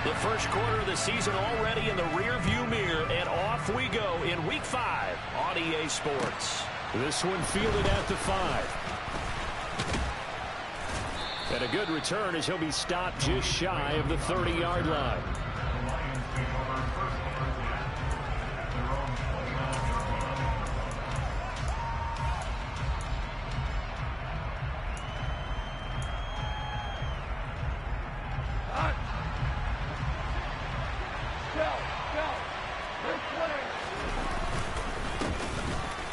The first quarter of the season already in the rearview mirror, and off we go in Week 5 on EA Sports. This one fielded at the 5. And a good return as he'll be stopped just shy of the 30-yard line.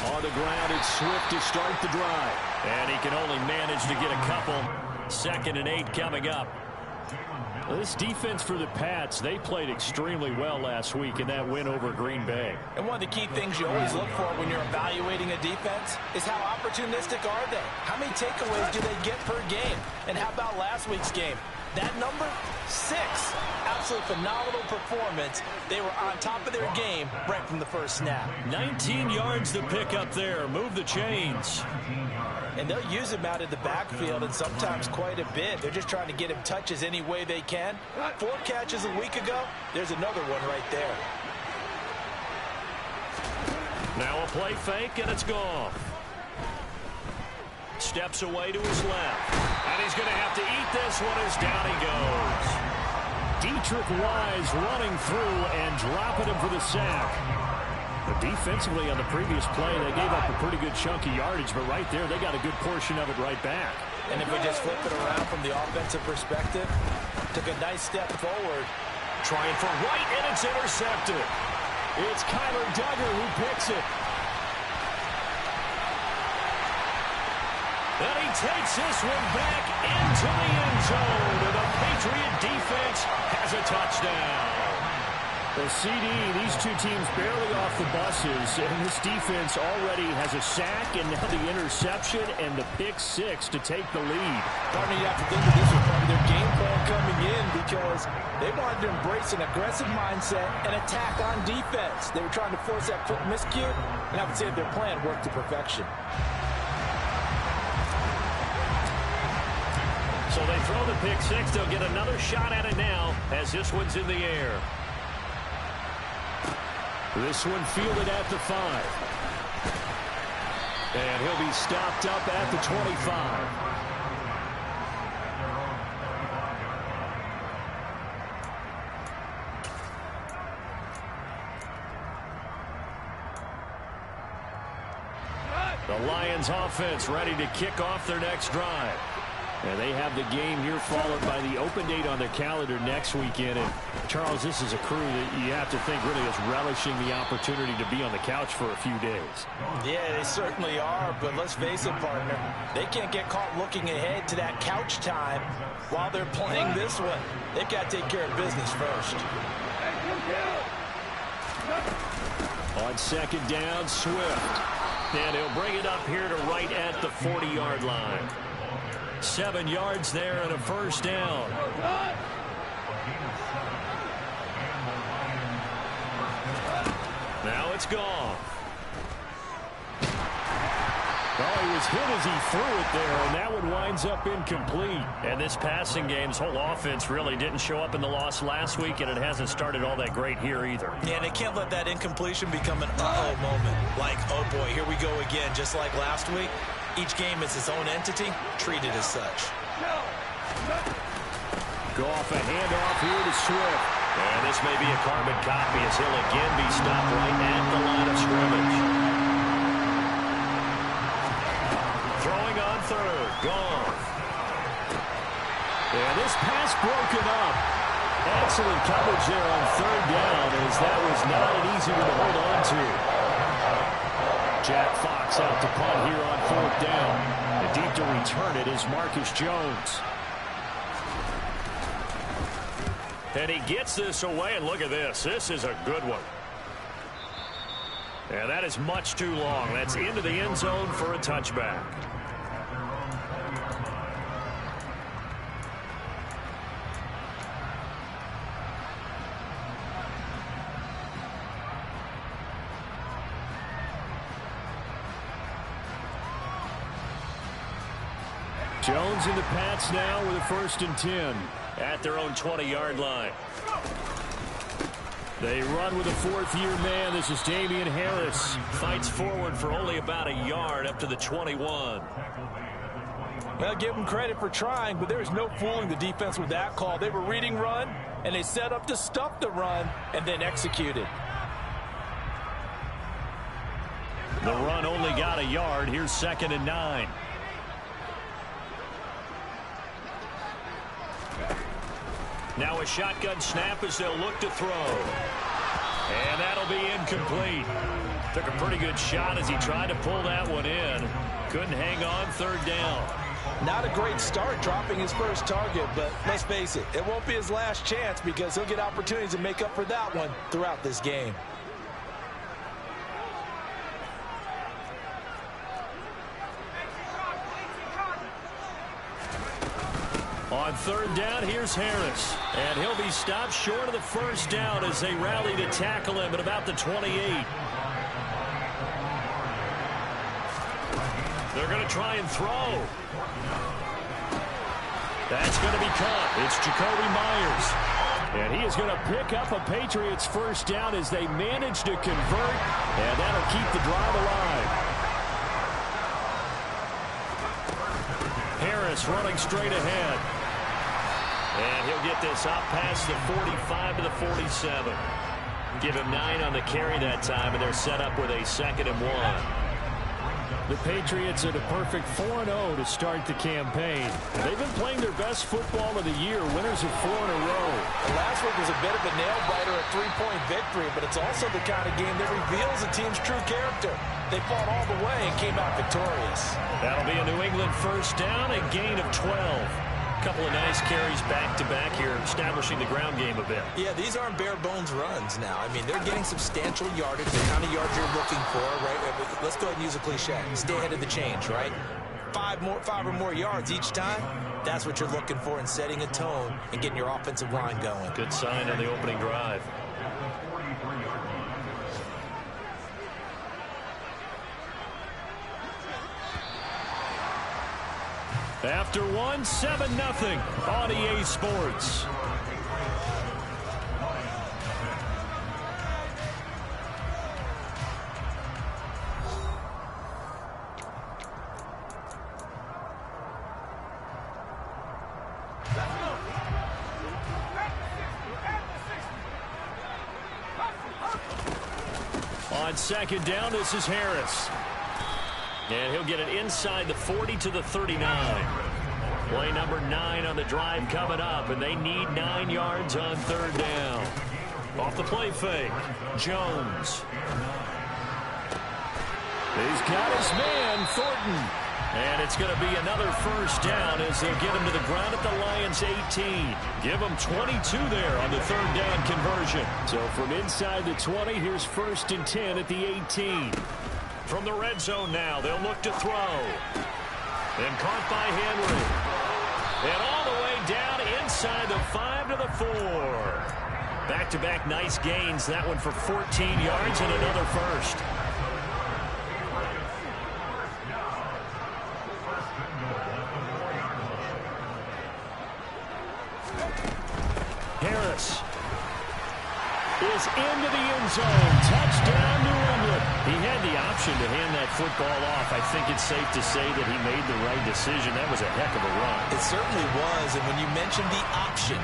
On the ground, it's Swift to start the drive. And he can only manage to get a couple. 2nd and 8 coming up. This defense for the Pats, they played extremely well last week in that win over Green Bay. And one of the key things you always look for when you're evaluating a defense is how opportunistic are they? How many takeaways do they get per game? And how about last week's game? That number, 6. Absolutely phenomenal performance. They were on top of their game right from the first snap. 19 yards to pick up there. Move the chains. And they'll use him out in the backfield, and sometimes quite a bit. They're just trying to get him touches any way they can. 4 catches a week ago. There's another one right there. Now a play fake, and it's gone. Steps away to his left. And he's going to have to eat this one as down he goes. Deatrich Wise running through and dropping him for the sack. But defensively on the previous play, they gave up a pretty good chunk of yardage, but right there, they got a good portion of it right back. And if we just flip it around from the offensive perspective, took a nice step forward. Trying for White, and it's intercepted. It's Kyler Duggar who picks it. And he takes this one back into the end zone. And the Patriot defense has a touchdown. Well, CD, these two teams barely off the buses, and this defense already has a sack and now the interception and the pick 6 to take the lead. Partner, you have to think that this was probably their game plan coming in because they wanted to embrace an aggressive mindset and attack on defense. They were trying to force that quick miscue, and I would say their plan worked to perfection. So they throw the pick 6. They'll get another shot at it now as this one's in the air. This one fielded at the 5. And he'll be stopped up at the 25. The Lions offense ready to kick off their next drive. And they have the game here followed by the open date on their calendar next weekend. And, Charles, this is a crew that you have to think really is relishing the opportunity to be on the couch for a few days. Yeah, they certainly are. But let's face it, partner, they can't get caught looking ahead to that couch time while they're playing this one. They've got to take care of business first. On 2nd down, Swift. And he'll bring it up here to right at the 40-yard line. 7 yards there and a first down. Now it's gone. Oh, he was hit as he threw it there, and that one winds up incomplete. And this passing game's whole offense really didn't show up in the loss last week, and it hasn't started all that great here either. Yeah, and they can't let that incompletion become an uh-oh moment. Like, oh boy, here we go again, just like last week. Each game is its own entity, treated as such. Goff a handoff here to Swift. And this may be a carbon copy as he'll again be stopped right at the line of scrimmage. Throwing on 3rd. Gone. And this pass broken up. Excellent coverage there on 3rd down as that was not an easy one to hold on to. Jack Fox out to punt here on 4th down. And deep to return it is Marcus Jones. And he gets this away, and look at this. This is a good one. And that is much too long. That's into the end zone for a touchback. Jones in the Pats now with a 1st and 10. at their own 20-yard line. They run with a fourth-year man. This is Damian Harris. Fights forward for only about a yard up to the 21. Well, give them credit for trying, but there's no fooling the defense with that call. They were reading run, and they set up to stuff the run and then executed. The run only got a yard. Here's 2nd and 9. Now a shotgun snap as they'll look to throw. And that'll be incomplete. Took a pretty good shot as he tried to pull that one in. Couldn't hang on 3rd down. Not a great start dropping his first target, but let's face it, it won't be his last chance because he'll get opportunities to make up for that one throughout this game. On 3rd down, here's Harris. And he'll be stopped short of the first down as they rally to tackle him at about the 28. They're going to try and throw. That's going to be caught. It's Jakobi Meyers. And he is going to pick up a Patriots first down as they manage to convert. And that'll keep the drive alive. Harris running straight ahead. And he'll get this up past the 45 to the 47. Give him 9 on the carry that time, and they're set up with a 2nd and 1. The Patriots at a perfect 4-0 to start the campaign. They've been playing their best football of the year, winners of 4 in a row. Last week was a bit of a nail-biter, a 3-point victory, but it's also the kind of game that reveals a team's true character. They fought all the way and came out victorious. That'll be a New England first down, a gain of 12. Couple of nice carries back-to-back here, establishing the ground game a bit. Yeah, these aren't bare-bones runs now. I mean, they're getting substantial yardage, the kind of yards you're looking for, right? Let's go ahead and use a cliche. Stay ahead of the change, right? 5 or more yards each time, that's what you're looking for in setting a tone and getting your offensive line going. Good sign on the opening drive. After 1, 7-0 on EA Sports. On 2nd down, this is Harris. And he'll get it inside the 40 to the 39. Play number 9 on the drive coming up, and they need 9 yards on 3rd down. Off the play fake, Jones. He's got his man, Thornton. And it's going to be another first down as they'll get him to the ground at the Lions' 18. Give them 22 there on the 3rd down conversion. So from inside the 20, here's 1st and 10 at the 18. From the red zone now, they'll look to throw. And caught by Henry. And all the way down inside the 5 to the 4. Back-to-back nice gains. That one for 14 yards and another first. Harris is into the end zone. Touchdown, New England. He had the option to hand that football off. I think it's safe to say that he made the right decision. That was a heck of a run. It certainly was, and when you mentioned the option,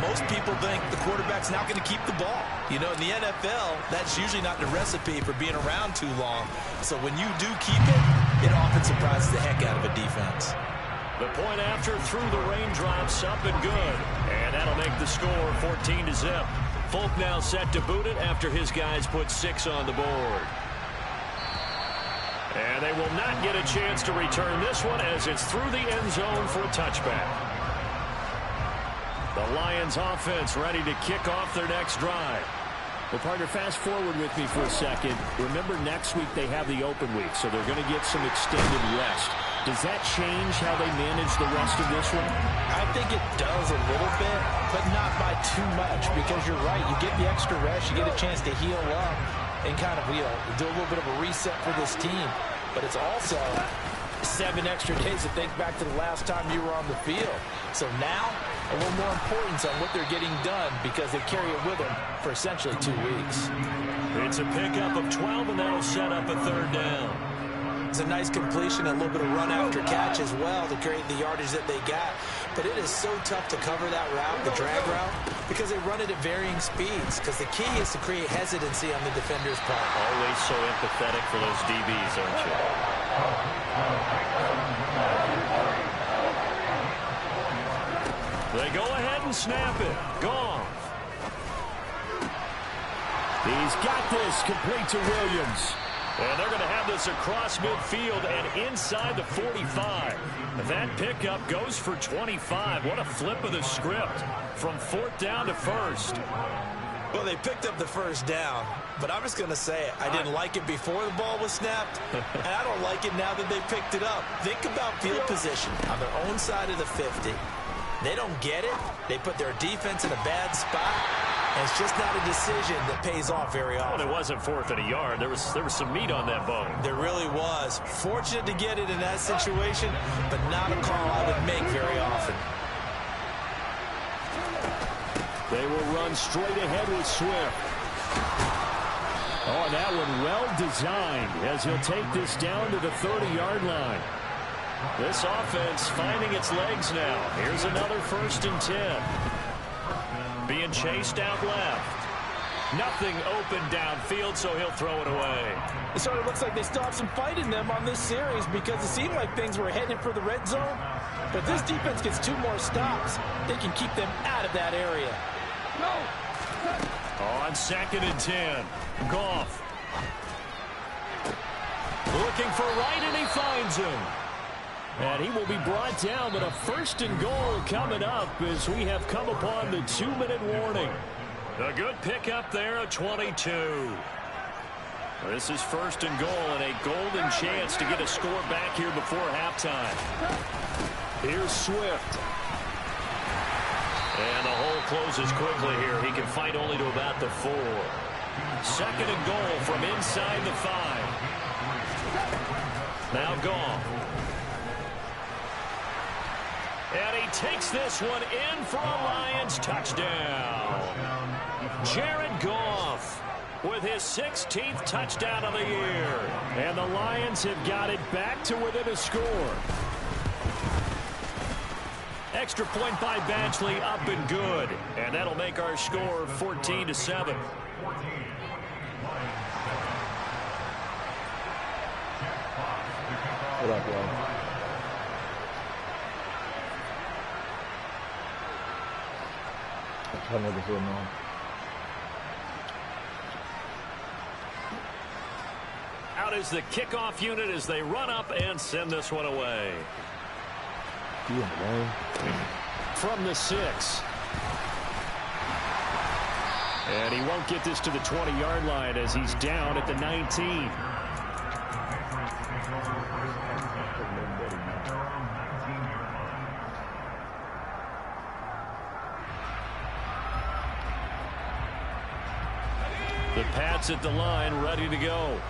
most people think the quarterback's not going to keep the ball. You know, in the NFL, that's usually not the recipe for being around too long. So when you do keep it, it often surprises the heck out of a defense. The point after through the raindrops, up and good. And that'll make the score 14 to zip. Folk now set to boot it after his guys put 6 on the board. And they will not get a chance to return this one as it's through the end zone for a touchback. The Lions offense ready to kick off their next drive. Well, partner, fast forward with me for a second. Remember, next week they have the open week, so they're going to get some extended rest. Does that change how they manage the rest of this one? I think it does a little bit, but not by too much, because you're right. You get the extra rest. You get a chance to heal up and kind of, do a little bit of a reset for this team. But it's also 7 extra days to think back to the last time you were on the field. So now, a little more importance on what they're getting done because they carry it with them for essentially 2 weeks. It's a pickup of 12, and that'll set up a third down. It's a nice completion, a little bit of run after catch as well to create the yardage that they got. But it is so tough to cover that route, the drag route, because they run it at varying speeds. Because the key is to create hesitancy on the defender's part. Always so empathetic for those DBs, aren't you? They go ahead and snap it. Goff. He's got this complete to Williams. And they're going to have this across midfield and inside the 45. That pickup goes for 25. What a flip of the script from 4th down to 1st. Well, they picked up the first down, but I'm just going to say it. I didn't like it before the ball was snapped, and I don't like it now that they picked it up. Think about field position on their own side of the 50. They don't get it. They put their defense in a bad spot. And it's just not a decision that pays off very often. Well, it wasn't 4th and a yard. There was some meat on that bone. There really was. Fortunate to get it in that situation, but not a call I would make very often. They will run straight ahead with Swift. Oh, that one well designed as he'll take this down to the 30-yard line. This offense finding its legs now. Here's another 1st and 10. Being chased out left. Nothing open downfield, so he'll throw it away. It sort of looks like they still have some fight in them on this series because it seemed like things were headed for the red zone. But this defense gets 2 more stops. They can keep them out of that area. On 2nd and 10. Goff. Looking for right, and he finds him. And he will be brought down, but a 1st and goal coming up as we have come upon the 2-minute warning. A good pickup there, a 22. This is 1st and goal and a golden chance to get a score back here before halftime. Here's Swift. And the hole closes quickly here. He can fight only to about the 4. 2nd and goal from inside the 5. Now Goff. And he takes this one in for a Lions touchdown. Jared Goff with his 16th touchdown of the year. And the Lions have got it back to within a score. Extra point by Badgley, up and good. And that'll make our score 14-7. What up, y'all? Out is the kickoff unit as they run up and send this one away. From the 6. And he won't get this to the 20-yard line as he's down at the 19. The Pats at the line, ready to go.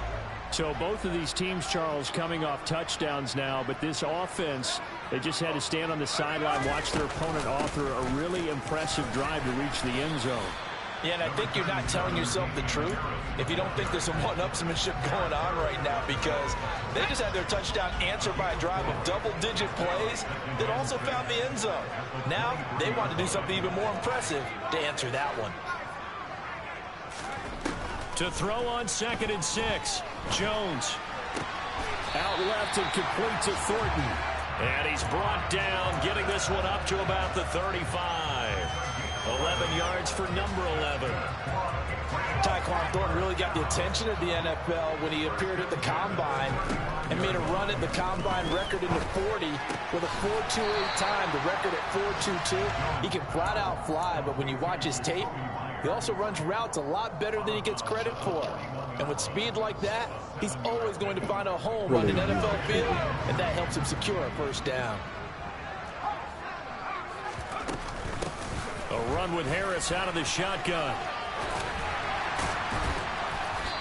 So both of these teams, Charles, coming off touchdowns now, but this offense, they just had to stand on the sideline, watch their opponent author a really impressive drive to reach the end zone. Yeah, and I think you're not telling yourself the truth if you don't think there's some one-upsmanship going on right now, because they just had their touchdown answered by a drive of double-digit plays that also found the end zone. Now they want to do something even more impressive to answer that one. To throw on 2nd and 6. Jones. Out left and complete to Thornton. And he's brought down, getting this one up to about the 35. 11 yards for number 11. Tyquan Thornton really got the attention of the NFL when he appeared at the Combine and made a run at the Combine record into 40 with a 4.28 time, the record at 4.22. He can flat out fly, but when you watch his tape, he also runs routes a lot better than he gets credit for. And with speed like that, he's always going to find a home on an NFL field, and that helps him secure a 1st down. A run with Harris out of the shotgun.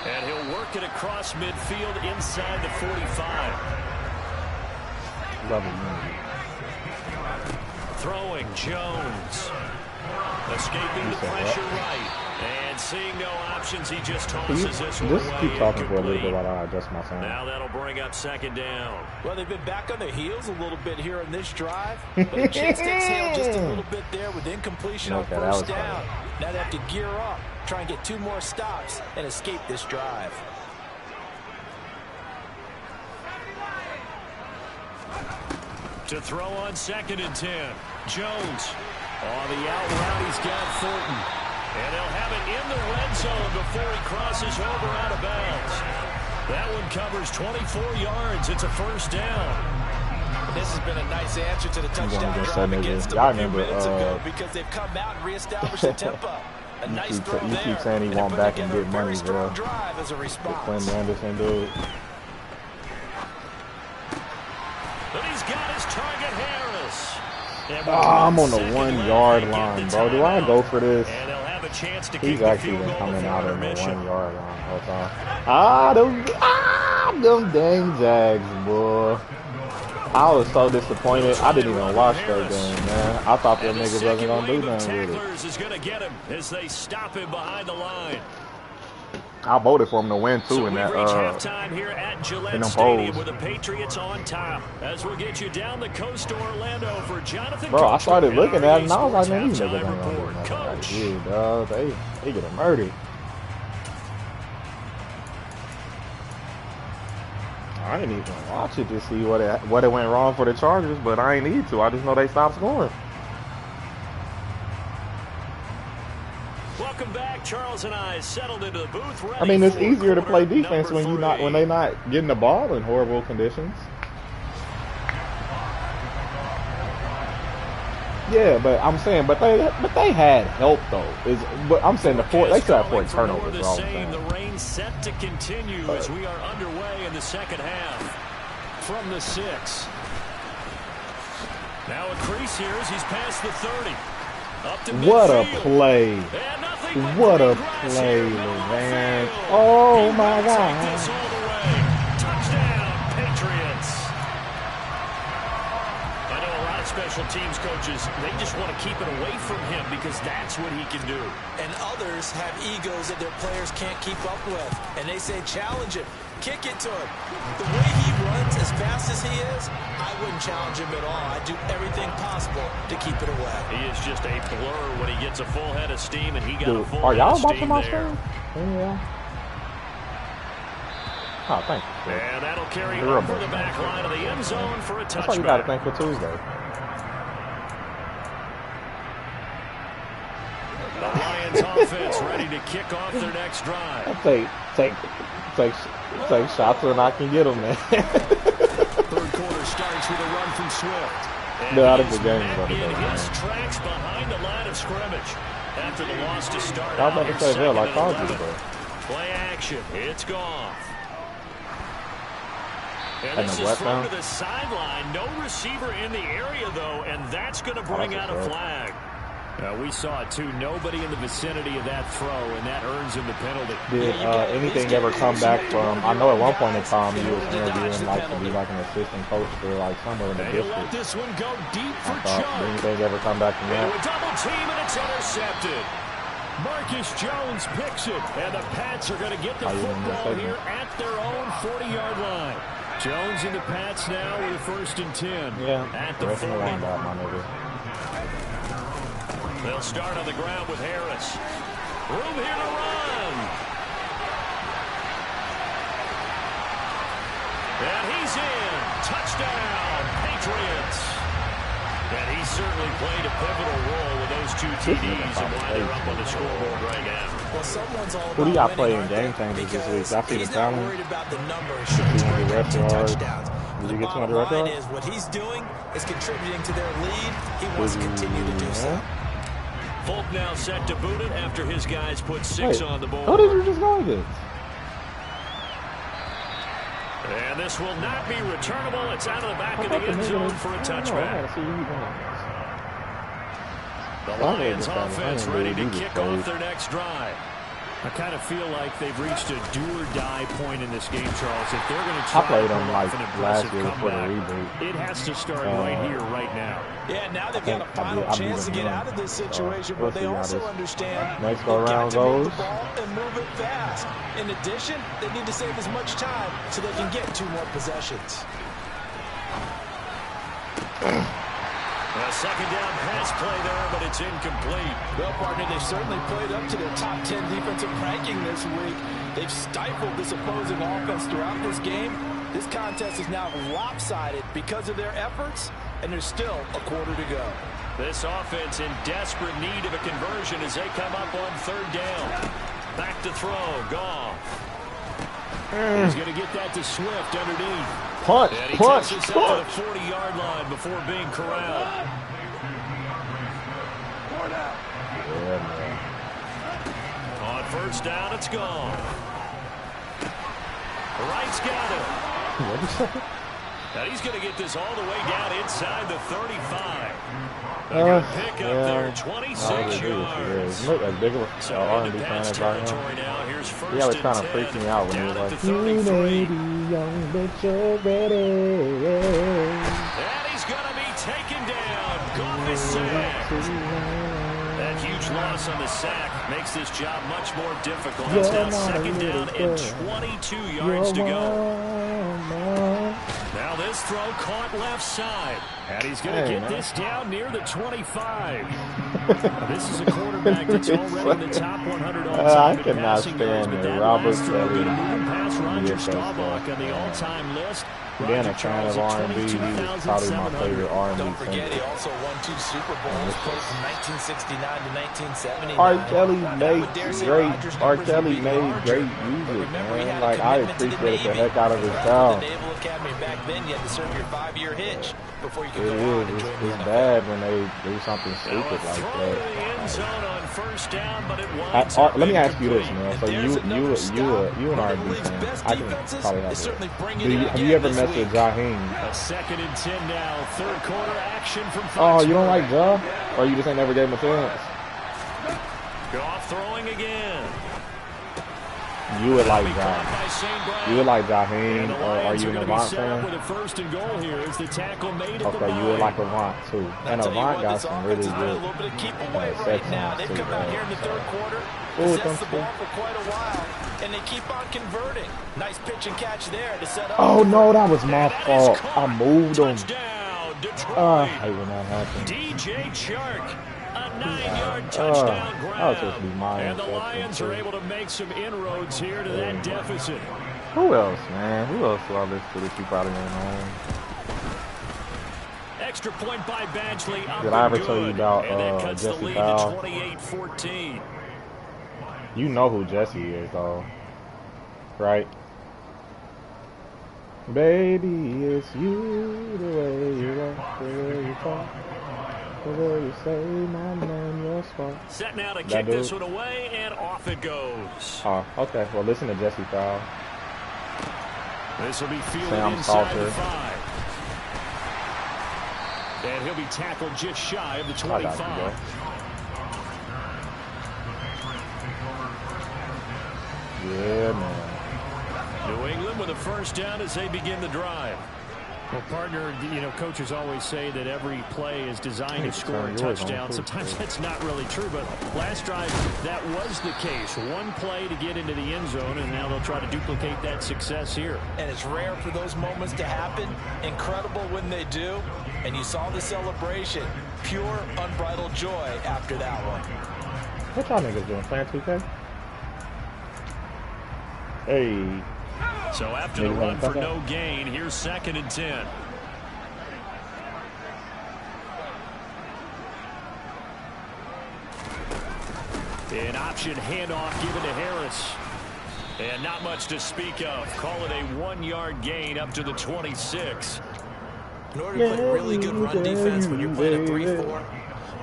And he'll work it across midfield inside the 45. throwing, Jones. Escaping the pressure right. And seeing no options, he just tosses this one away. Just keep talking for a little bit while I adjust my sound. Now that'll bring up second down. Well, they've been back on their heels a little bit here in this drive, but a chance to exhale just a little bit there with incompletion on first down. Now they have to gear up, try and get 2 more stops and escape this drive. To throw on 2nd and 10. Jones. On the out route, he's got Thornton. And they'll have it in the red zone before he crosses over out of bounds. That one covers 24 yards. It's a first down. This has been a nice answer to the touchdown drive against them a few minutes ago because they've come out and reestablished the tempo. A nice throw there. You keep saying he won't back and get money, bro. Drive as a response. Quentin Anderson, dude. But he's got his target, Harris. I'm on the 1-yard line, bro. Do I go for this? And they'll have a chance to He's actually been coming out on the 1-yard line all time. Them dang Jags, boy. I was so disappointed. I didn't even watch that game, man. I thought them niggas wasn't gonna do nothing with it. Is going to get him as they stop him behind the line. I voted for him to win too in that halftime here at Gillette Stadium with the Patriots on top. As we'll get you down the coast to Orlando for Jonathan. Bro, I started looking at it and I was like, man, these niggas ain't gonna do nothing. Yeah, dog, they get murdered. I didn't even watch it to see what it went wrong for the Chargers, but I ain't need to. I just know they stopped scoring. Welcome back. Charles and I settled into the booth. I mean, it's easier to play defense when they're not getting the ball in horrible conditions. Yeah, but I'm saying, but they had help though. But I'm saying they still have 4 turnovers. The same. The rain set to continue as we are underway in the second half. From the 6. Now a crease here as he's past the 30. Up to what midfield. A play! What a play, man! Oh my God! Touchdown, Patriots! I know a lot of special teams coaches, they just want to keep it away from him because that's what he can do. And others have egos that their players can't keep up with. And they say, challenge him. Kick it to him. The way he runs as fast as he is, I wouldn't challenge him at all. I'd do everything possible to keep it away. He is just a blur when he gets a full head of steam, and he got a full are y'all head of steam watching my there. screen? Yeah. Oh, thank you. And that'll carry over the back line of the end zone for a touchback. That's what you got to think for Tuesday. The Lions offense ready to kick off their next drive. Take shots and I can get them, man. Third quarter starts with a run from Swift. No, I think the game is in his tracks behind the line of scrimmage. After the loss to start I was about to say, they're like Chargers, bro. Play action. It's gone. And And this the is what thrown now? to the sideline. No receiver in the area, though, and that's going to bring out a flag. We saw it, too. Nobody in the vicinity of that throw, and that earns him the penalty. Did anything ever come back from, I know at one point in time he was interviewing like to be like an assistant coach for like somewhere in the They let district. this one go deep for Did Chubb. anything ever come back from Into a that? double team, and it's intercepted. Marcus Jones picks it, and the Pats are going to get the football here at their own 40-yard line. Jones and the Pats now with a 1st and 10 at the 40. They'll start on the ground with Harris. Room here to run. And he's in. Touchdown, Patriots. And he certainly played a pivotal role with those 2 TDs and why they're up on the scoreboard right now. Well, someone's all Who do y'all about play winning, in game changers this week? I see the he's not talent. worried about the number. It shouldn't turn into 2 touchdowns. Did The you get bottom 200 line yards? is what he's doing is contributing to their lead. He wants to continue to do so. Folk now set to boot it after his guys put 6 on the board. Who did you just go against? And this will not be returnable. It's out of the back of the end zone for a touchback. The Lions offense ready to kick off their next drive. I kind of feel like they've reached a do-or-die point in this game, Charles. If they're going to try I played them an like impressive last year before the comeback, reboot. it has to start right here, right now. Yeah, now they've got a final chance to get out of this situation, but they also understand next they've got round to move goes. the ball and move it fast. In addition, they need to save as much time so they can get 2 more possessions. A second down pass play there, but it's incomplete. Well, partner, they've certainly played up to their top 10 defensive ranking this week. They've stifled this opposing offense throughout this game. This contest is now lopsided because of their efforts, and there's still a quarter to go. This offense in desperate need of a conversion as they come up on 3rd down. Back to throw, Goff. He's going to get that to Swift underneath. Punch, And he punch, takes us punch. up to the 40-yard line before being corralled. Yeah, man. On 1st down, it's gone. Wright's got it. What'd you say? And he's going to get this all the way down inside the 35. A good pick up there, 26 yards. Look as big of So R&B into fan Pats as I am. territory now. Here's 1st He always and kind of 10, freaked me out when he was down at like, the you 33. may be young, but you're ready. And he's going to be taken down. Goff is sacked. That huge loss on the sack makes this job much more difficult. It's now 2nd down and 22 yards to go. Now this throw caught left side. And he's going to get this down near the 25. This is a quarterback that's already in the top 100 all-time in passing yards, but that last throw going to move past Roger Staubach on the all-time list. Being a fan of R&B, he was probably my favorite R&B Don't forget, he singer. also won 2 Super Bowls, played from 1969 to 1979. R. Kelly That would dare say Rodgers' R. numbers Kelly would be made larger. great But music, remember, he man. had a Like, I commitment to the appreciate the Navy. heck out of his The style. Naval Academy back then, you had to serve your 5-year hitch before you could It go on and is. join the It's NFL. bad when they do something Now stupid a like throw to the end that. zone on 1st down, but it winds Let up me ask you this, incomplete. man. So There's another stop. you an One of R&B the league's fan. best I can defenses probably is have certainly it. bringing it Have again you ever this messed with week. Jaheim? A 2nd and 10 now. 3rd quarter action from Oh, you don't Foxborough. like Ja? Or you just ain't never gave him a chance? Goff throwing again. You would like Be Ja. caught by St. Brown. You would like And Jaheim, the or are Lions you are an going to be Avant set up with fan? a 1st and goal here as the tackle made at the Okay, you would 9. like Avant too. I'll And tell you Avant what, got this some offense really has been a good little bit of keep away sex right now. sounds They've too, come out man. here in the 3rd quarter, Ooh, possessed the don't ball for quite a while, and they keep on converting. Nice pitch and catch there to set up. Oh no, that was my And that is fault. caught. I moved him. Touchdown, Detroit. I hate when that happens. DJ Chark, a 9-yard that touchdown was supposed to be grab. mine, And the that's Lions it. are able to make some inroads here to that deficit. Who else, man? Who else do I listen to that you probably don't know? Extra point by Badgley. Up Did I and ever tell you good. about, And that cuts Jesse the lead Powell? to 28-14. You know who Jesse is, though, right? Baby, it's you, the way you walk, the way you talk, the way you say my name, your spot. Set now to That kick this dude? one away, and off it goes. Oh, okay. Well, listen to Jesse Powell. This will be fielded Sam inside Salter. the 5. And he'll be tackled just shy of the I got you, 25. bro. Yeah, man. New England with a 1st down as they begin the drive. Well, partner, coaches always say that every play is designed to score a touchdown. Sometimes that's not really true, but last drive, that was the case. One play to get into the end zone, and now they'll try to duplicate that success here. And it's rare for those moments to happen. Incredible when they do. And you saw the celebration. Pure, unbridled joy after that one. What y'all niggas doing? Playing 2K? Hey. So after the run for no gain, here's 2nd and 10. An option handoff given to Harris. And not much to speak of. Call it a 1-yard gain up to the 26. In order to play really good run defense when you're playing a 3-4,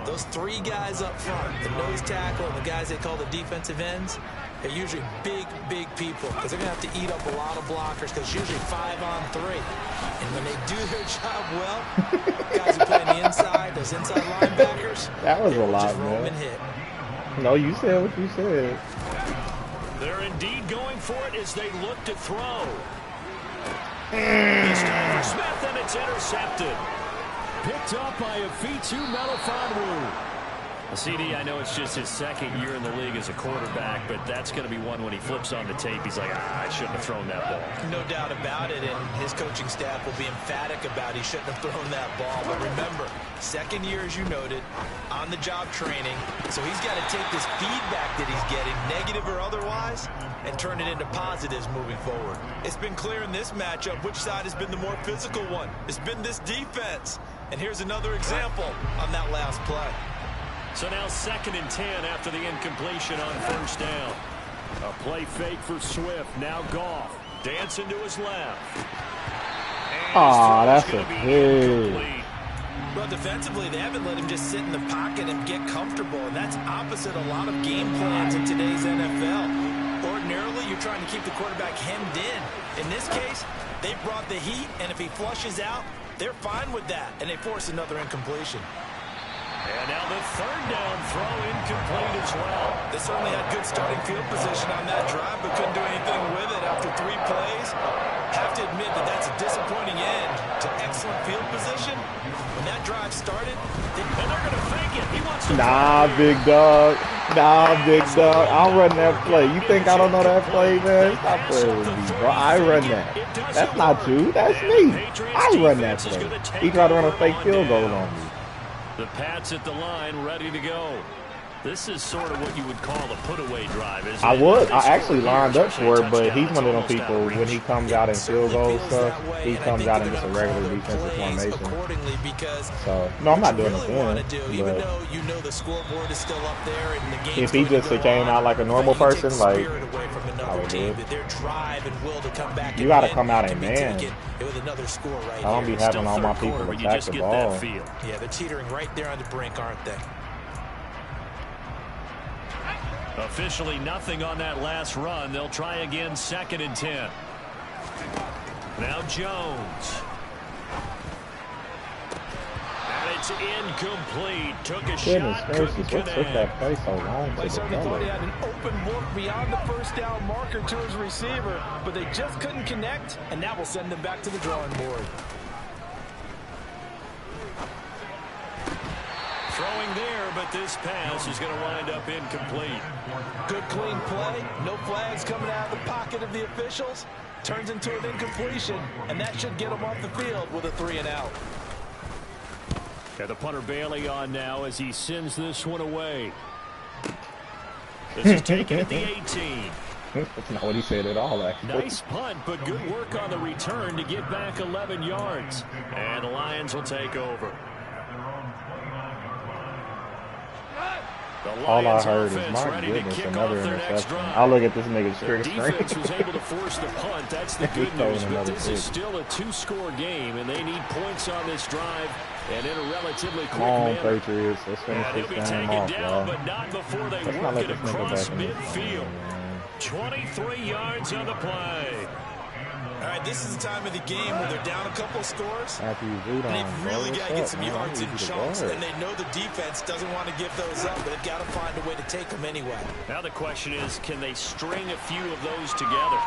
those 3 guys up front, the nose tackle and the guys they call the defensive ends, they're usually big, big people because they're going to have to eat up a lot of blockers because it's usually 5-on-3. And when they do their job well, guys who play on the inside, those inside linebackers, That was a lot, just roam man. and hit. No, you said what you said. They're indeed going for it as they look to throw. This time for Smith, and it's intercepted. Picked up by Afitu Melifonwu. CD, I know it's just his second year in the league as a quarterback, but that's going to be one when he flips on the tape. He's like, I shouldn't have thrown that ball. No doubt about it, and his coaching staff will be emphatic about he shouldn't have thrown that ball. But remember, second year, as you noted, on-the-job training, so he's got to take this feedback that he's getting, negative or otherwise, and turn it into positives moving forward. It's been clear in this matchup which side has been the more physical one. It's been this defense. And here's another example on that last play. So now 2nd and 10 after the incompletion on first down. A play fake for Swift. Now Goff. Dancing to his left. Aw, that's a pig. Well, defensively, they haven't let him just sit in the pocket and get comfortable, and that's opposite a lot of game plans in today's NFL. Ordinarily, you're trying to keep the quarterback hemmed in. In this case, they brought the heat, and if he flushes out, they're fine with that, and they force another incompletion. And now the 3rd down throw incomplete as well. They certainly had good starting field position on that drive, but couldn't do anything with it after 3 plays. Have to admit that that's a disappointing end to excellent field position. When that drive started, and they're going to fake it. He wants to Nah, big dog. Nah, big dog. I'll run that play. You think I don't know that play, man? Stop playing with me, bro. I run that. That's not you. That's me. I run that play. He tried to run a fake field goal on me. The Pats at the line, ready to go. This is sort of what you would call a put-away drive, isn't it? I would. I actually lined up for it, but he's one of them people, when he comes out in field goal stuff, he comes out in just a regular defensive formation. So, no, I'm not doing it then. But if he just came out like a normal person, like, I would do it. You got to come out and man. I don't be having all my people attack the ball. Yeah, they're teetering right there on the brink, aren't they? Officially nothing on that last run. They'll try again, 2nd and 10. Now Jones. And it's incomplete. Took a shot, couldn't connect. What took that play so long? They certainly thought he had an open look beyond the first down marker to his receiver, but they just couldn't connect, and that will send them back to the drawing board. Throwing there, but this pass is going to wind up incomplete. Good clean play. No flags coming out of the pocket of the officials. Turns into an incompletion, and that should get them off the field with a 3-and-out. Got the punter Bailey on now as he sends this one away. This is taken at the 18. That's not what he said at all, actually. Nice punt, but good work on the return to get back 11 yards. And the Lions will take over. All I heard is, my goodness, another interception. I'll look at this nigga's screen. Defense was able to force the punt. That's the good news. But this is still a 2-score game, and they need points on this drive, and in a relatively quick manner. Patriots. Let's finish this game off, down, but not before they work it across midfield. 23 yards on the play. All right, this is the time of the game where they're down a couple scores. And they've really got to get some yards in chunks, and they know the defense doesn't want to give those up, but they've got to find a way to take them anyway. Now the question is, can they string a few of those together?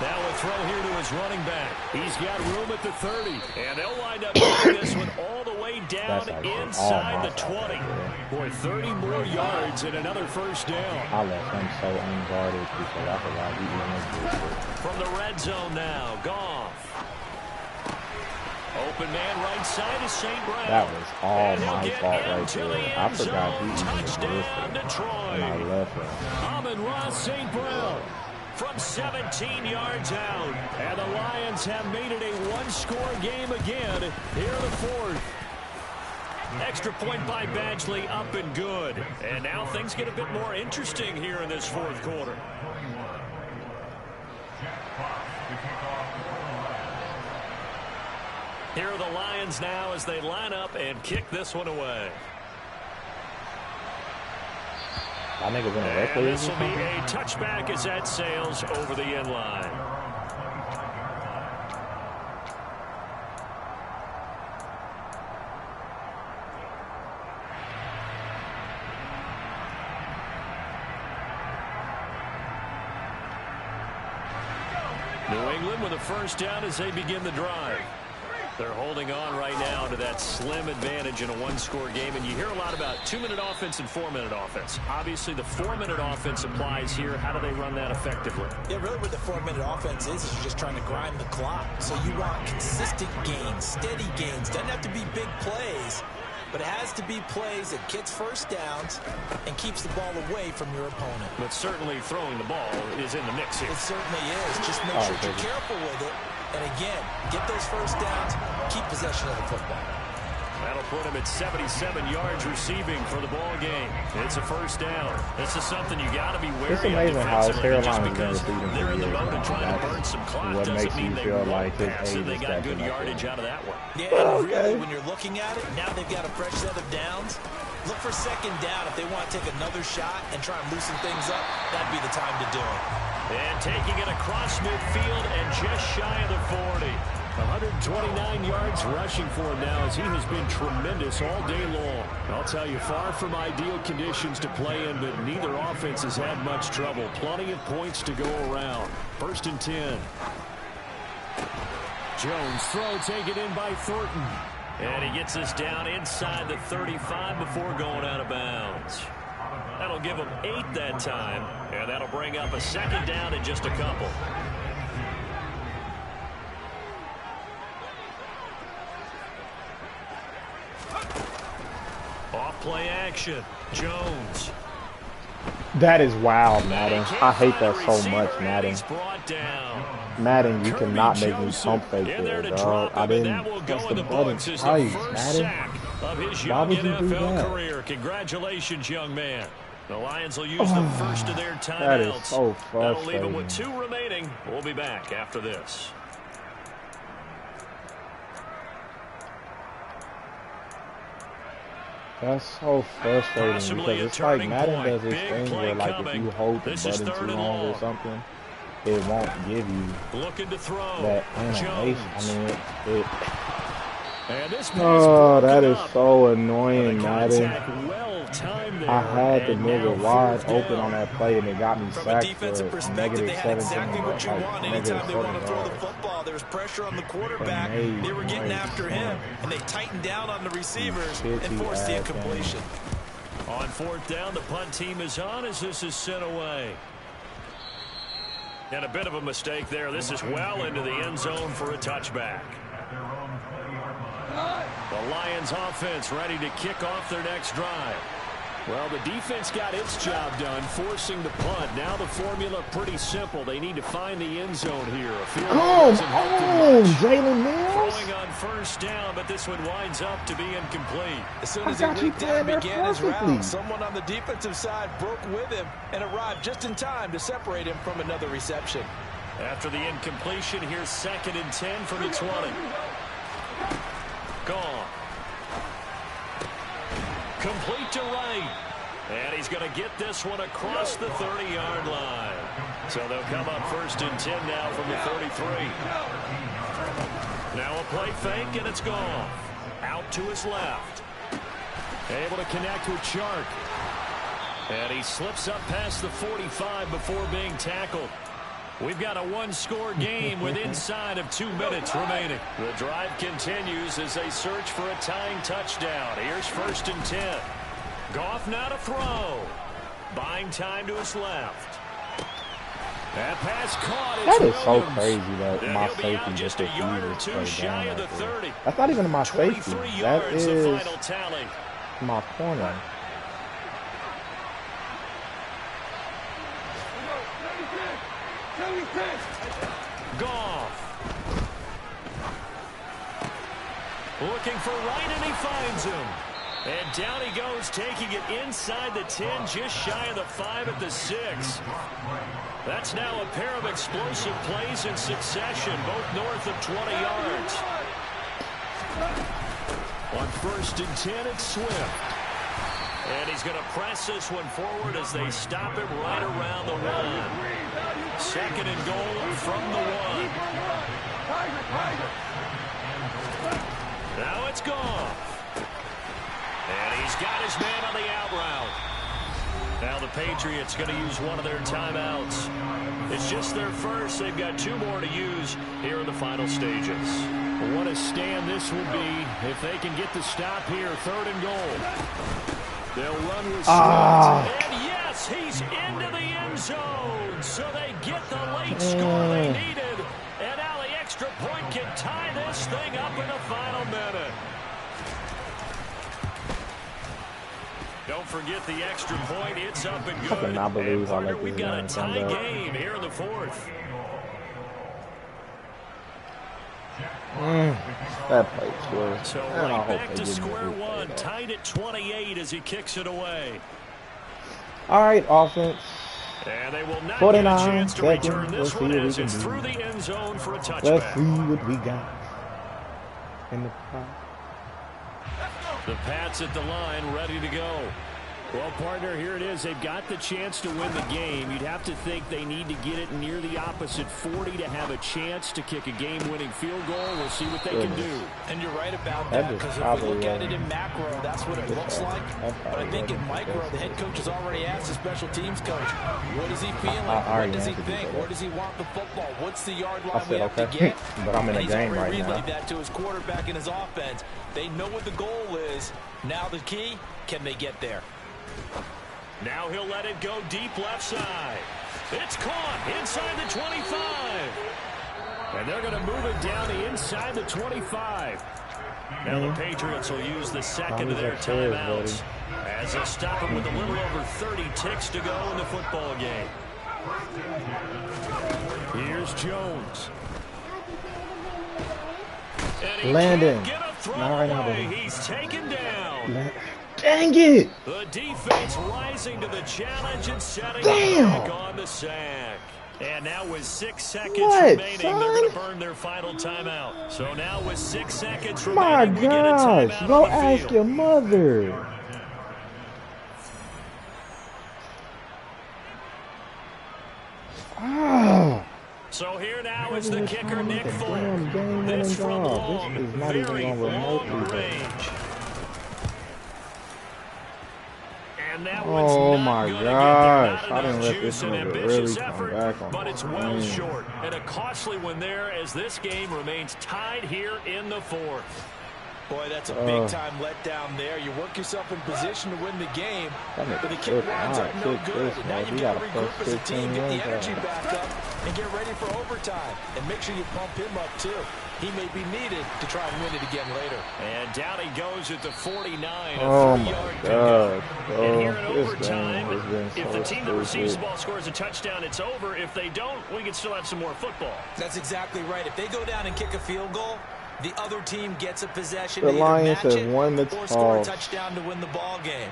Now a throw here to his running back. He's got room at the 30, and they'll wind up getting this one all the way down inside the 20. Boy, 30 more yards and another first down. I left him so unguarded because I forgot he even was. From the red zone now, Goff. Open man right side is St. Brown. That was all my fault right there. I forgot he even existed. And I left him. Amon-Ra St. Brown. From 17 yards out. And the Lions have made it a one-score game again here in the 4th. Extra point by Badgley, up and good. And now things get a bit more interesting here in this 4th quarter. Here are the Lions now as they line up and kick this one away. And this will be a touchback as that sails over the end line. New England with a first down as they begin the drive. They're holding on right now to that slim advantage in a one-score game, and you hear a lot about 2-minute offense and 4-minute offense. Obviously, the 4-minute offense applies here. How do they run that effectively? Yeah, really what the 4-minute offense is you're just trying to grind the clock. So you want consistent gains, steady gains. Doesn't have to be big plays, but it has to be plays that gets first downs and keeps the ball away from your opponent. But certainly throwing the ball is in the mix here. It certainly is. Just make sure you're careful with it. And again, get those first downs, keep possession of the football. That'll put him at 77 yards receiving for the ball game. It's a first down. This is something you got to be wary of. It's amazing how Carolina is going to see them they're in the mode of trying to burn some clock. What makes you feel like his age they is got good catching up yardage out of that one. Yeah, and really, when you're looking at it, now they've got a fresh set of downs. Look for second down if they want to take another shot and try and loosen things up. That'd be the time to do it. And taking it across midfield and just shy of the 40. 129 yards rushing for him now as he has been tremendous all day long. I'll tell you, far from ideal conditions to play in, but neither offense has had much trouble. Plenty of points to go around. 1st and 10. Jones throw taken in by Thornton. And he gets us down inside the 35 before going out of bounds. That'll give him 8 that time, and that'll bring up a second down in just a couple. Off play action. Jones. That is wild, Madden. I hate that so much, Madden. Madden, you cannot make me pump fake there, dog. I didn't press the button twice, Madden. Why would you do that? Career. Congratulations, young man. The Lions will use the first of their timeouts. That is so That'll leave them frustrating. with 2 remaining. We'll be back after this. That's so frustrating Possibly because a it's like turning Madden point. does this Big thing play where, like, coming. if you hold the This is button 3rd too and long or long. something, it won't give you Looking to throw. that animation. Jones. I mean, And this pass oh, that broken is up. so annoying, The Madden. contact well timed there. I had to And move now it wide 4th open down. on that play, and it got me From a sacked defensive for perspective, they had exactly -17, what you like want. Anytime they want to throw the -7 football, there's pressure on the quarterback. Amazing. They were getting after him, and they tightened down on the receivers and forced the incompletion. On 4th down, the punt team is on as this is sent away. And a bit of a mistake there. This is well into the end zone for a touchback. The Lions offense ready to kick off their next drive. Well, the defense got its job done, forcing the punt. Now the formula pretty simple. They need to find the end zone here. A field goal Come doesn't help them on, much. Jalen Mills. Throwing on 1st down, but this one winds up to be incomplete. As soon I as he got you leaped down playing and there began his perfectly. route, someone on the defensive side broke with him and arrived just in time to separate him from another reception. After the incompletion, here's 2nd and 10 from the 20. Gone. Complete to right. And he's going to get this one across the 30-yard line. So they'll come up 1st and 10 now from the 33. Now a play fake, and it's gone. Out to his left. Able to connect with Chark. And he slips up past the 45 before being tackled. We've got a one-score game with inside of 2 minutes remaining. The drive continues as they search for a tying touchdown. Here's 1st and 10. Goff now to throw. Buying time to his left. That pass caught. That It's is so Williams. crazy that And my he'll be safety out just just a yard or refuses to two play shy down of the like that. 30. That's not even my safety. 23 That yards, the is final tally. my corner. Goff. Looking for Wright, and he finds him. And down he goes, taking it inside the 10, just shy of the 5 at the 6. That's now a pair of explosive plays in succession, both north of 20 yards. On 1st and 10, it's Swift. And he's going to press this one forward as they stop him right around the 1. 2nd and goal from the 1. Now it's Goff. And he's got his man on the out route. Now the Patriots going to use one of their timeouts. It's just their first. They've got 2 more to use here in the final stages. What a stand this will be if they can get the stop here. 3rd and goal. They'll run with And yes, he's into the end zone. So they get the late score they needed. And now the extra point can tie this thing up in the final minute. Don't forget the extra point. It's up and good. I cannot believe I let we've this got a man tie come back. game here in the 4th. That play scored. So right back to square one, tied at 28 as he kicks it away. All right, offense. And they will not 49 get a chance to return seconds. this Let's see one what we as can it's do. through the end zone for a touchback. Let's see what we got in the pot. The Pats at the line, ready to go. Well, partner, here it is. They've got the chance to win the game. You'd have to think they need to get it near the opposite 40 to have a chance to kick a game-winning field goal. We'll see what they can do. And you're right about that, because if we look at it in macro, that's what it looks like. But I think in micro, the head coach has already asked the special teams coach, what is he feeling? What does he think? Where does he want the football? What's the yard line we have to get? But I'm in a game right now. He's already relayed that to his quarterback and his offense. They know what the goal is. Now the key, can they get there? Now he'll let it go deep left side. It's caught inside the 25. And they're going to move it down the inside the 25. Now the Patriots will use the second of their timeouts as they stop it with a little over 30 ticks to go in the football game. Here's Jones. And he Landon. can't get a throw Not right now, away. baby. He's taken down. Dang it! The defense rising to the challenge and setting Damn. back on the sack. And now with 6 seconds What, remaining, son? they're going to burn their final timeout. So now with 6 seconds My remaining, we get a gosh, timeout go on the ask field. your mother. Ah. So here now is the Every kicker, time Nick it's a Folk. damn game This winning from drive. long, This is not even very on remotely, long though. range. And that one's Oh not my gonna gosh, get there. I Not didn't enough let this juice and nigga ambitious really come effort, back on but my it's well game. short. And a costly one there as this game remains tied here in the 4th. Boy, that's a big-time letdown there. You work yourself in position to win the game, but the kick winds up no good. And now you've got to regroup as a team, get the energy back up, and get ready for overtime. And make sure you pump him up, too. He may be needed to try and win it again later. And down he goes at the 49. Oh A my 30-yard God, pickup. bro. And here in This overtime, game has been if so the team that receives the stupid. ball scores a touchdown, it's over. If they don't, we can still have some more football. That's exactly right. If they go down and kick a field goal, the other team gets a possession The to either Lions match have it won the or score a toss. touchdown to win the ball game.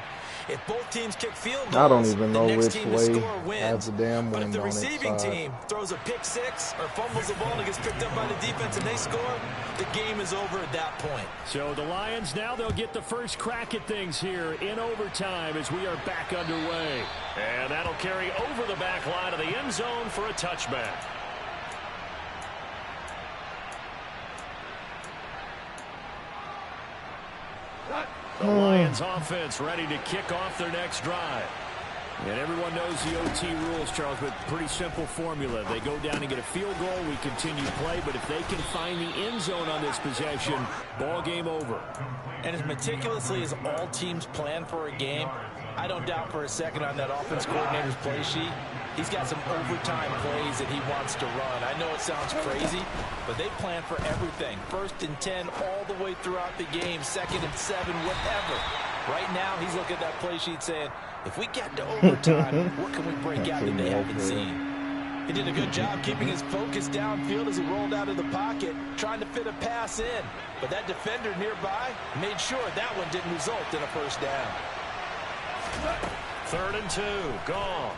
If both teams kick field goals, I don't even know the next which team to way score wins. has the damn But if wind the on its receiving side. team throws a pick six or fumbles the ball and gets picked up by the defense and they score, the game is over at that point. So the Lions now they'll get the first crack at things here in overtime as we are back underway. And that'll carry over the back line of the end zone for a touchback. The Lions offense ready to kick off their next drive. And everyone knows the OT rules, Charles, but pretty simple formula. They go down and get a field goal, we continue play, but if they can find the end zone on this possession, ball game over. And as meticulously as all teams plan for a game, I don't doubt for a second on that offense coordinator's play sheet, he's got some overtime plays that he wants to run. I know it sounds crazy, but they plan for everything. 1st and 10 all the way throughout the game, 2nd and 7, whatever. Right now, he's looking at that play sheet saying, if we get to overtime, what can we break out that they haven't seen? He did a good job keeping his focus downfield as he rolled out of the pocket, trying to fit a pass in. But that defender nearby made sure that one didn't result in a first down. 3rd and 2, gone.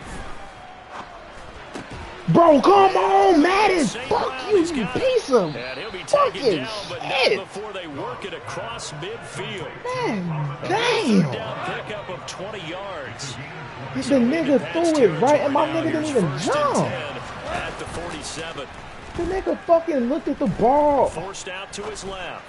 Bro, come on, Madden! St. Fuck Brown, you, he's you got it. piece of And he'll be taken fucking down, but shit! not before they work it across midfield. Man, Third damn! down pickup of 20 yards. The nigga threw it right, and my nigga didn't even jump. At the 47. The nigga fucking looked at the ball. Forced out to his left.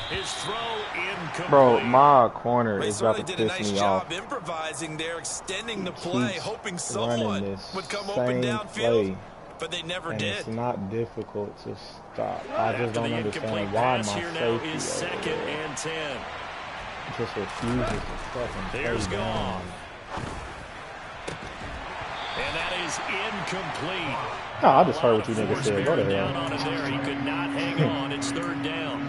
His throw incomplete. Bro, my corner is about to did a piss nice me job off. improvising there, extending the play, hoping someone would come same open downfield, play, but they never and did. it's not difficult to stop. I just don't understand why my safety is second and 10. just refuses to fucking There's play Goff. down. And that is incomplete. No, I just heard what you niggas said. Go to Down on hell. it there. He could not hang on. It's third down.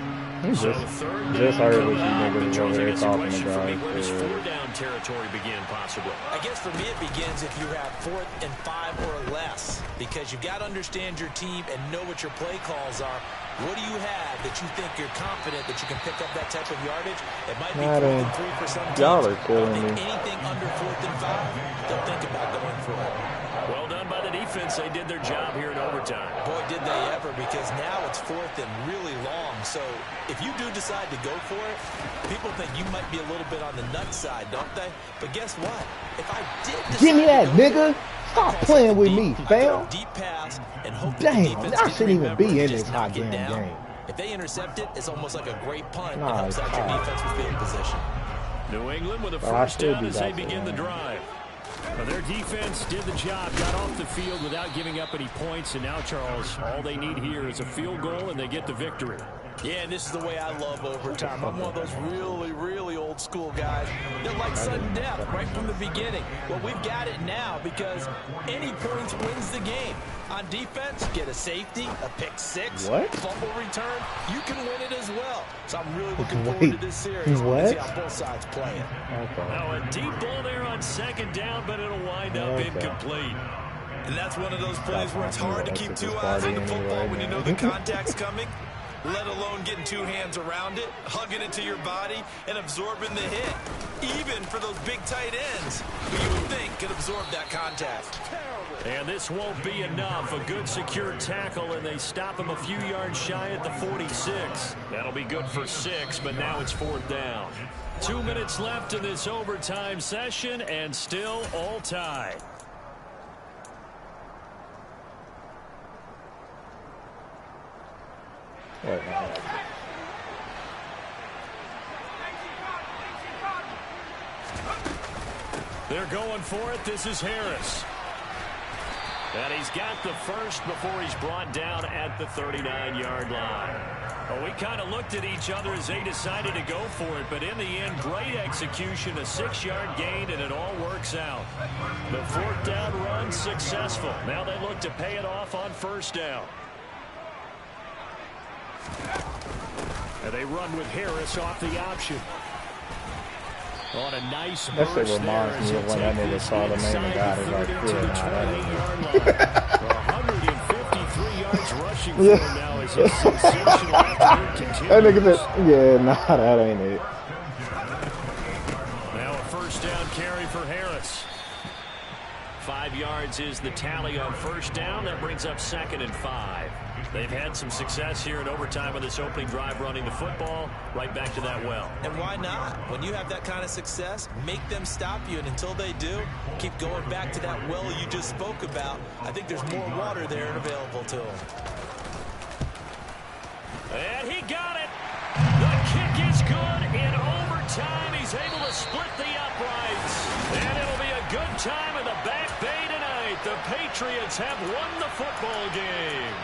Just heard what you niggas was over there talking about. Where does four down territory begin, possibly? I guess for me it begins if you have 4th and 5 or less, because you've got to understand your team and know what your play calls are. What do you have that you think you're confident that you can pick up that type of yardage? It might be 4th and 3 for some teams. Y'all are killing me. Anything under 4th and 5, they'll think about going for it. Well done by the defense. They did their job here in overtime. Boy, did they ever, because now it's 4th and really long. So if you do decide to go for it, people think you might be a little bit on the nut side, don't they? But guess what? If I did decide Give me that, to go nigga. Stop playing with me, fam. deep pass and hope Damn, that the I defense shouldn't even remember be in and this just hot knock it damn down. game. If they intercept it, it's almost like a great punt. Nah, It helps out your it's defense with field position. New England with a Well, I first should down be as they back to begin the that. drive. Well, their defense did the job, got off the field without giving up any points, and now, Charles, all they need here is a field goal, and they get the victory. Yeah, and this is the way I love overtime. I'm one of those really, really old school guys that like sudden death right from the beginning. Well, we've got it now because any points wins the game. On defense, get a safety, a pick six, fumble return. You can win it as well. So I'm really looking forward to this series. What? See how both sides play it. Okay. Now a deep ball there on second down, but it'll wind up incomplete. And that's one of those plays where it's hard to keep two eyes on the football when you know the contact's coming, let alone getting two hands around it, hugging it to your body, and absorbing the hit. Even for those big tight ends, who you would think could absorb that contact. And this won't be enough. A good secure tackle, and they stop him a few yards shy at the 46. That'll be good for 6, but now it's 4th down. 2 minutes left in this overtime session, and still all tied. Wait, They're going for it. This is Harris. And he's got the first before he's brought down at the 39-yard line. Well, we kind of looked at each other as they decided to go for it, but in the end, great execution, a 6-yard gain, and it all works out. The 4th down run successful. Now they look to pay it off on 1st down. And they run with Harris off the option. On a nice that shit reminds me of when that nigga saw the name of God is like, yeah, 153 yards rushing for him now as his sensational afternoon continues. that nigga said, yeah, nah, that ain't it. Now a 1st down carry for Harris. 5 yards is the tally on 1st down. That brings up 2nd and 5. They've had some success here in overtime on this opening drive running the football right back to that well. And why not? When you have that kind of success, make them stop you. And until they do, keep going back to that well you just spoke about. I think there's more water there and available to them. And he got it. The kick is good in overtime. He's able to split the uprights. And it'll be a good time in the Back Bay tonight. The Patriots have won the football game.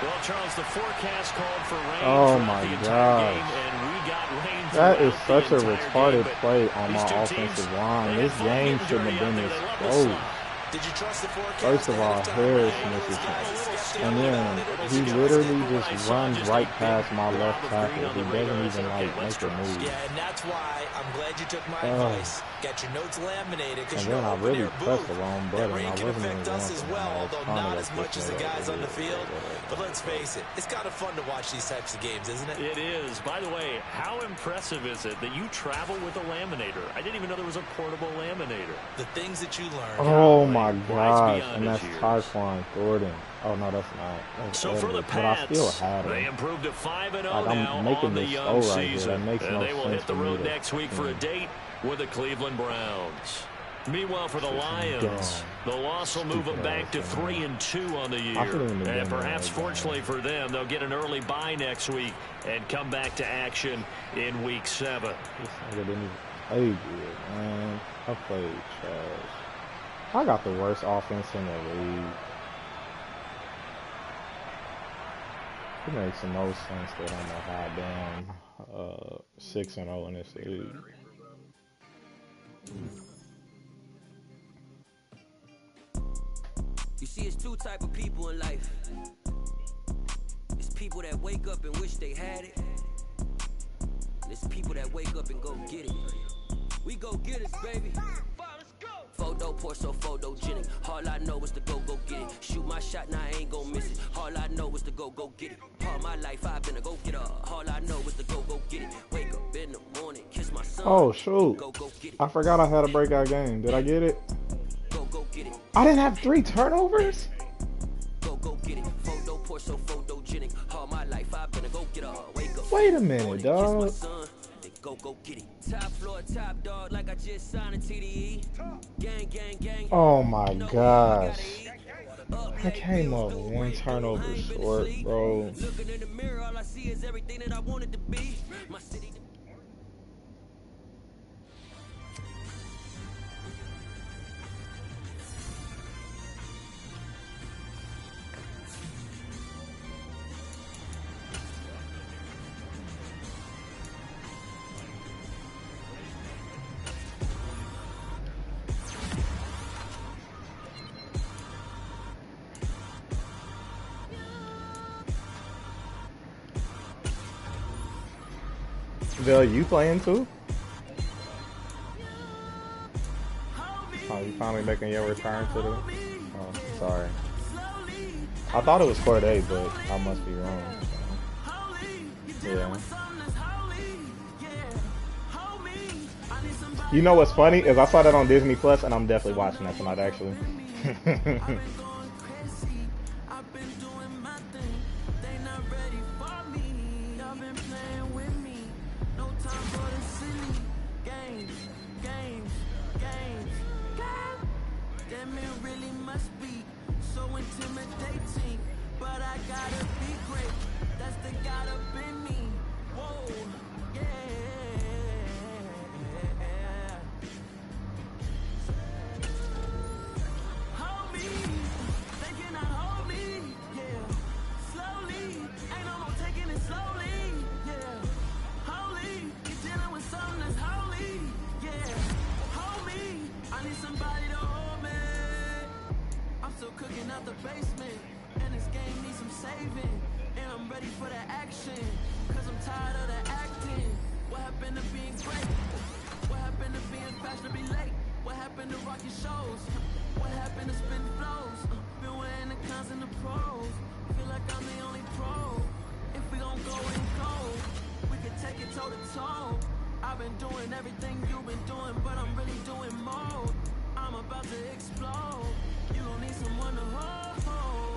Well, Charles, the forecast called for rain throughout the entire game, and we got rain That is throughout such a the entire retarded game, play on these my two offensive teams, line. they This had fun game getting shouldn't dirty have been out this there. They love the close. slot. Did you trust the forecast? First of all, Harris misses him. And then he literally just runs right past my left tackle. He doesn't even like make a move. Yeah, and that's why I'm glad you took my advice. Get your notes laminated because And you then I know really open-air pressed booth. the wrong That button. rain I can wasn't even affect us as going well, for it. although Trying to not go as much push as the it guys over on the here. field. But let's face it, it's kind of fun to watch these types of games, isn't it? It is. By the way, how impressive is it that you travel with a laminator? I didn't even know there was a portable laminator. The things that you learn. Oh my gosh, beyond and that's his years. Tyquan Thornton. Oh no, that's not. That's So for the Edwards, but I still Pats, had they him. improved to 5-0 Like, I'm now making on the this young throw right here. season. That makes And no they will sense hit the to me road to- next week for a date with the Cleveland Browns. Meanwhile, for the Lions, the loss will move them back to 3-2 on the year. And perhaps fortunately for them, they'll get an early bye next week and come back to action in Week 7. Hey, man. I played trash. I got the worst offense in the league. It makes the most sense that I'm a high damn 6-0 in this league. You see, it's two type of people in life. It's people that wake up and wish they had it. And it's people that wake up and go get it. We go get it, baby. Photo poor, so photogenic. All I know is to go get it. Shoot my shot, now I ain't gon' miss it. All I know is to go get it. All my life I've been a go getter. All I know is to go get it. Wake up in the morning, kiss my son. Oh shoot! I forgot I had a breakout game. Did I get it? Go get it. I didn't have 3 turnovers. Go get it. Photo poor, so photogenic. All my life I've been a go getter. Wake up. Wait a minute, dog. Go get it. Top floor, top dog, like I just signed a TDE. Gang, gang, gang. Oh my gosh. I came up 1 turnover short, bro. Looking in the mirror, all I see is everything that I wanted to be. My city. Bill, you playing too? Oh, you finally making your return to the... Oh, sorry. I thought it was Court 8, but I must be wrong. So. Yeah. You know what's funny is I saw that on Disney Plus, and I'm definitely watching that tonight, actually.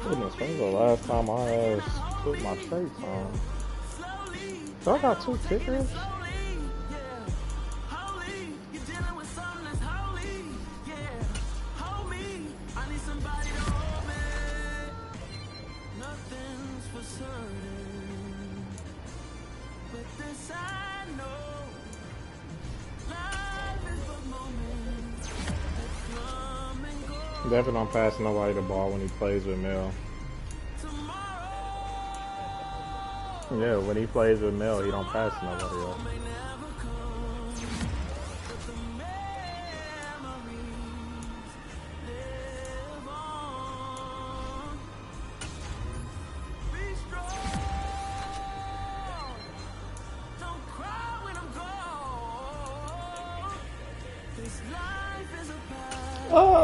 Goodness, when was the last time I put my shirts on? So I got 2 kickers? Definitely don't pass nobody the ball when he plays with Mel. Yeah, when he plays with Mel, he don't pass nobody else.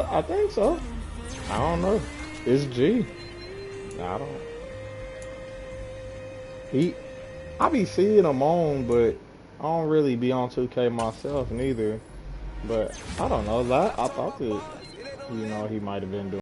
I think so. I don't know. It's G. I don't. I be seeing him on, but I don't really be on 2K myself neither. But I don't know. I thought that, he might have been doing.